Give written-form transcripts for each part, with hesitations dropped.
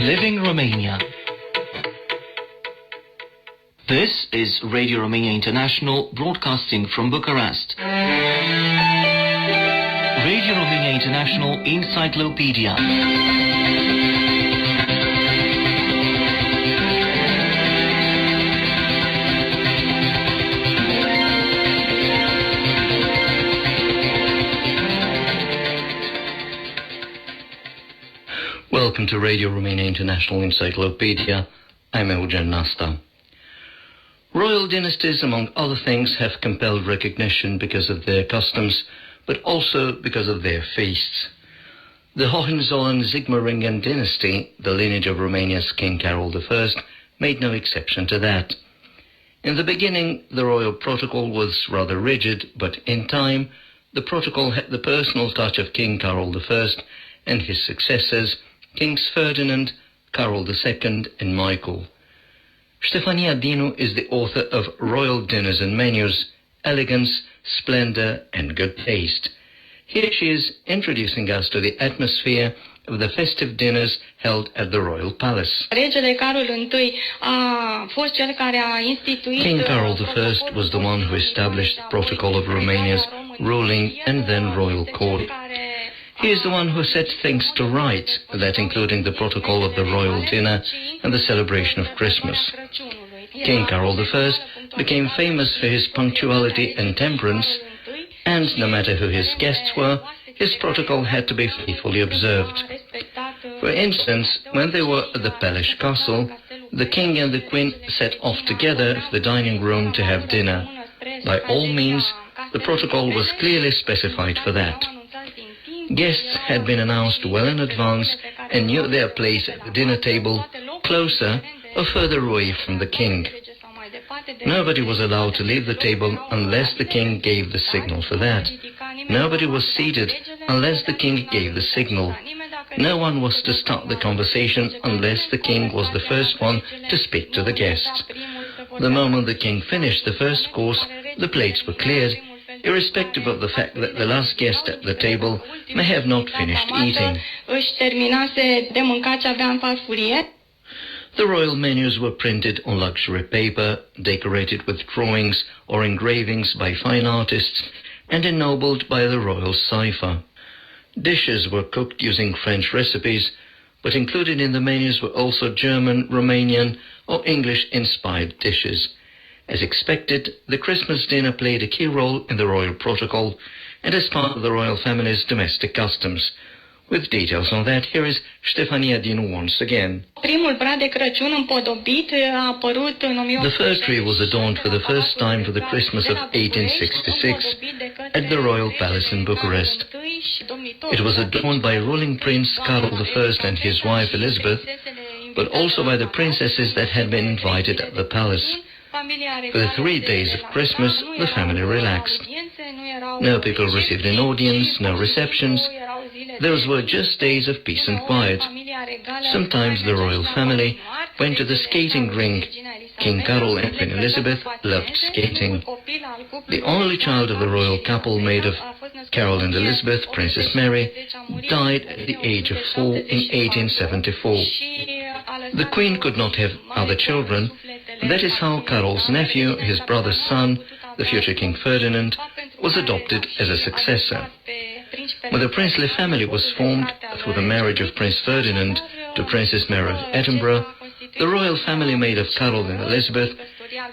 Living Romania. This is Radio Romania International, broadcasting from Bucharest. Radio Romania International Encyclopedia. Welcome to Radio Romania International Encyclopedia. I'm Eugen Nasta. Royal dynasties, among other things, have compelled recognition because of their customs, but also because of their feasts. The Hohenzollern-Sigmaringen dynasty, the lineage of Romania's King Carol I, made no exception to that. In the beginning, the royal protocol was rather rigid, but in time, the protocol had the personal touch of King Carol I and his successors, Kings Ferdinand, Carol II, and Michael. Ștefania Dinu is the author of Royal Dinners and Menus, Elegance, Splendor, and Good Taste. Here she is introducing us to the atmosphere of the festive dinners held at the Royal Palace. King Carol I was the one who established the protocol of Romania's ruling and then royal court. He is the one who set things to rights, that including the protocol of the royal dinner and the celebration of Christmas. King Carol I became famous for his punctuality and temperance, and no matter who his guests were, his protocol had to be faithfully observed. For instance, when they were at the palace castle, the king and the queen set off together for the dining room to have dinner. By all means, the protocol was clearly specified for that. Guests had been announced well in advance and knew their place at the dinner table, closer or further away from the king. Nobody was allowed to leave the table unless the king gave the signal for that. Nobody was seated unless the king gave the signal. No one was to start the conversation unless the king was the first one to speak to the guests. The moment the king finished the first course, the plates were cleared, irrespective of the fact that the last guest at the table may have not finished eating. The royal menus were printed on luxury paper, decorated with drawings or engravings by fine artists, and ennobled by the royal cipher. Dishes were cooked using French recipes, but included in the menus were also German, Romanian, or English-inspired dishes. As expected, the Christmas dinner played a key role in the royal protocol and as part of the royal family's domestic customs. With details on that, here is Ștefania Dinu once again. The fir tree was adorned for the first time for the Christmas of 1866 at the Royal Palace in Bucharest. It was adorned by ruling Prince Carol I and his wife Elizabeth, but also by the princesses that had been invited at the palace. For the 3 days of Christmas, the family relaxed. No people received an audience, no receptions. Those were just days of peace and quiet. Sometimes the royal family went to the skating rink. King Carol and Queen Elizabeth loved skating. The only child of the royal couple made of Carol and Elizabeth, Princess Mary, died at the age of 4 in 1874. The Queen could not have other children. That is how Carol's nephew, his brother's son, the future King Ferdinand, was adopted as a successor. When the princely family was formed through the marriage of Prince Ferdinand to Princess Mary of Edinburgh, the royal family made of Carol and Elizabeth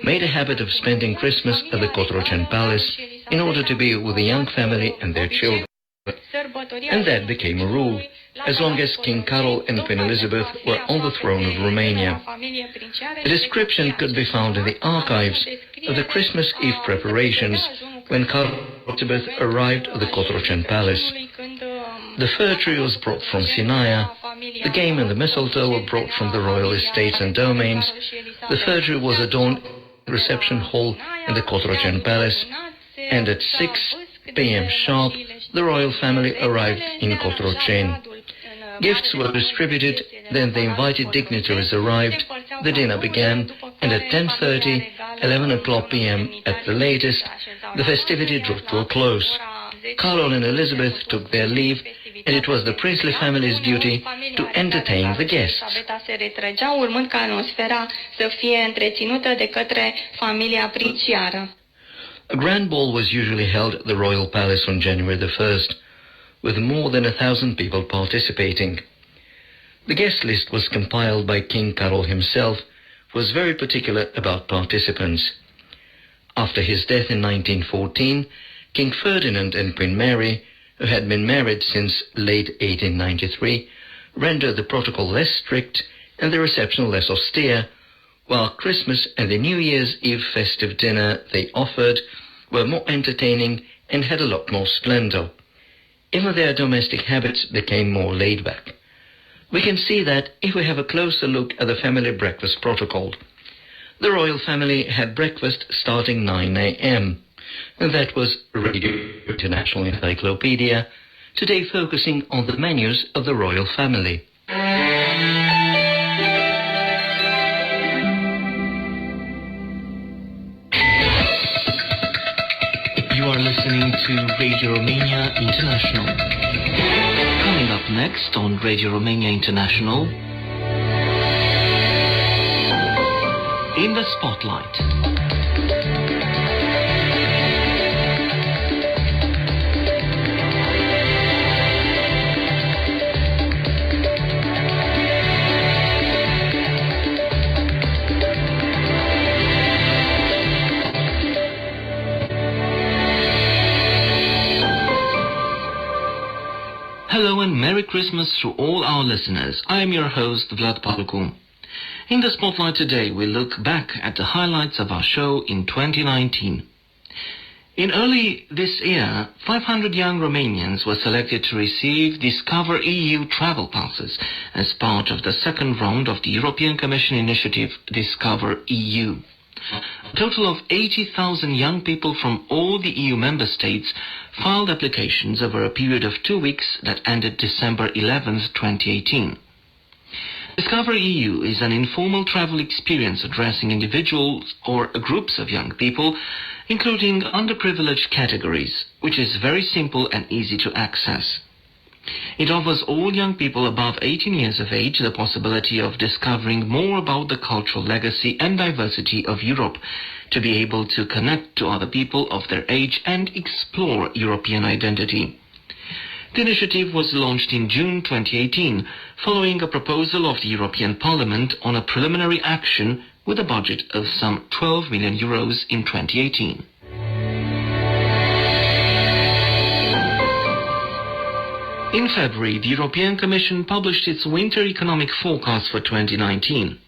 made a habit of spending Christmas at the Cotroceni Palace in order to be with the young family and their children. And that became a rule, as long as King Carol and Queen Elizabeth were on the throne of Romania. A description could be found in the archives of the Christmas Eve preparations when Carol and Elizabeth arrived at the Cotroceni Palace. The fir tree was brought from Sinaia, the game and the mistletoe were brought from the royal estates and domains, the fir tree was adorned in the reception hall in the Cotroceni Palace, and at 6 p.m. sharp, the royal family arrived in Cotroceni. Gifts were distributed, then the invited dignitaries arrived, the dinner began, and at 10:30, 11 o'clock p.m. at the latest, the festivity drew to a close. Carol and Elizabeth took their leave and it was the princely family's duty to entertain the guests. A grand ball was usually held at the royal palace on January the 1st, with more than 1,000 people participating. The guest list was compiled by King Carol himself, who was very particular about participants. After his death in 1914, King Ferdinand and Queen Mary, who had been married since late 1893, rendered the protocol less strict and the reception less austere, while Christmas and the New Year's Eve festive dinner they offered were more entertaining and had a lot more splendor. Even their domestic habits became more laid back. We can see that if we have a closer look at the family breakfast protocol. The royal family had breakfast starting 9 a.m. And that was Radio International Encyclopedia, today focusing on the menus of the royal family. You are listening to Radio Romania International. Coming up next on Radio Romania International, In the Spotlight. Hello and Merry Christmas to all our listeners. I am your host, Vlad Palucu. In the Spotlight today, we look back at the highlights of our show in 2019. In early this year, 500 young Romanians were selected to receive Discover EU travel passes as part of the second round of the European Commission initiative Discover EU. A total of 80,000 young people from all the EU member states filed applications over a period of 2 weeks that ended December 11, 2018. Discover EU is an informal travel experience addressing individuals or groups of young people, including underprivileged categories, which is very simple and easy to access. It offers all young people above 18 years of age the possibility of discovering more about the cultural legacy and diversity of Europe, to be able to connect to other people of their age and explore European identity. The initiative was launched in June 2018, following a proposal of the European Parliament on a preliminary action with a budget of some 12 million euros in 2018. In February, the European Commission published its winter economic forecast for 2019.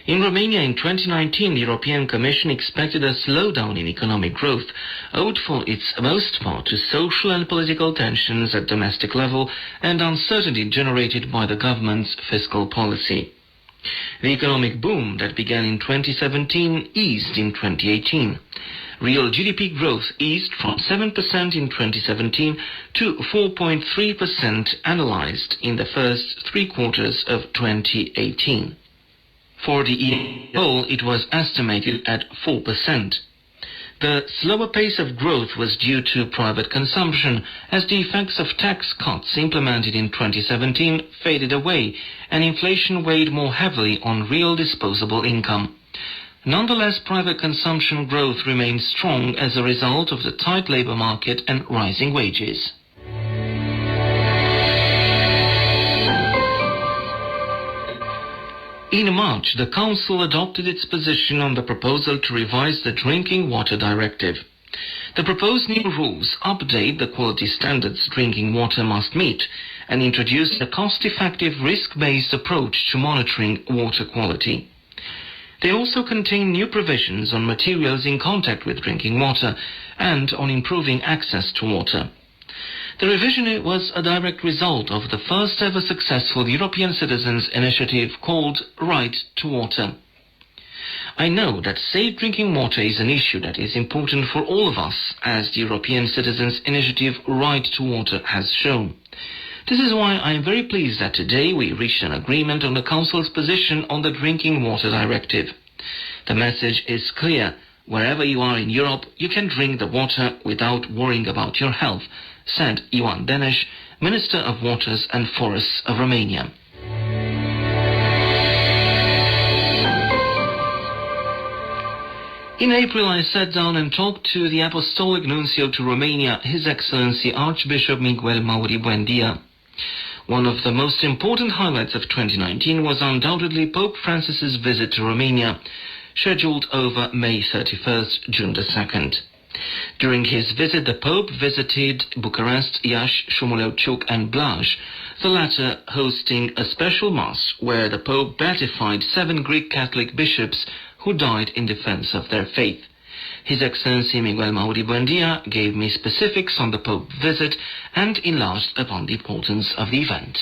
In Romania in 2019, the European Commission expected a slowdown in economic growth, owed for its most part to social and political tensions at domestic level and uncertainty generated by the government's fiscal policy. The economic boom that began in 2017 eased in 2018. Real GDP growth eased from 7% in 2017 to 4.3% analyzed in the first 3 quarters of 2018. For the EU whole, it was estimated at 4%. The slower pace of growth was due to private consumption, as the effects of tax cuts implemented in 2017 faded away, and inflation weighed more heavily on real disposable income. Nonetheless, private consumption growth remains strong as a result of the tight labor market and rising wages. In March, the Council adopted its position on the proposal to revise the Drinking Water Directive. The proposed new rules update the quality standards drinking water must meet and introduce a cost-effective, risk-based approach to monitoring water quality. They also contain new provisions on materials in contact with drinking water and on improving access to water. The revision was a direct result of the first ever successful European citizens' initiative called Right to Water. I know that safe drinking water is an issue that is important for all of us, as the European citizens' initiative Right to Water has shown. This is why I am very pleased that today we reached an agreement on the Council's position on the Drinking Water Directive. The message is clear. Wherever you are in Europe, you can drink the water without worrying about your health, said Ioan Deneș, Minister of Waters and Forests of Romania. In April, I sat down and talked to the Apostolic Nuncio to Romania, His Excellency Archbishop Miguel Mauri Buendia. One of the most important highlights of 2019 was undoubtedly Pope Francis's visit to Romania, scheduled over May 31st, June the 2nd. During his visit, the Pope visited Bucharest, Iași, Șumuleu-Ciuc and Blaj, the latter hosting a special mass where the Pope beatified 7 Greek Catholic bishops who died in defense of their faith. His Excellency Miguel Mauri Buendia gave me specifics on the Pope visit and enlarged upon the importance of the event.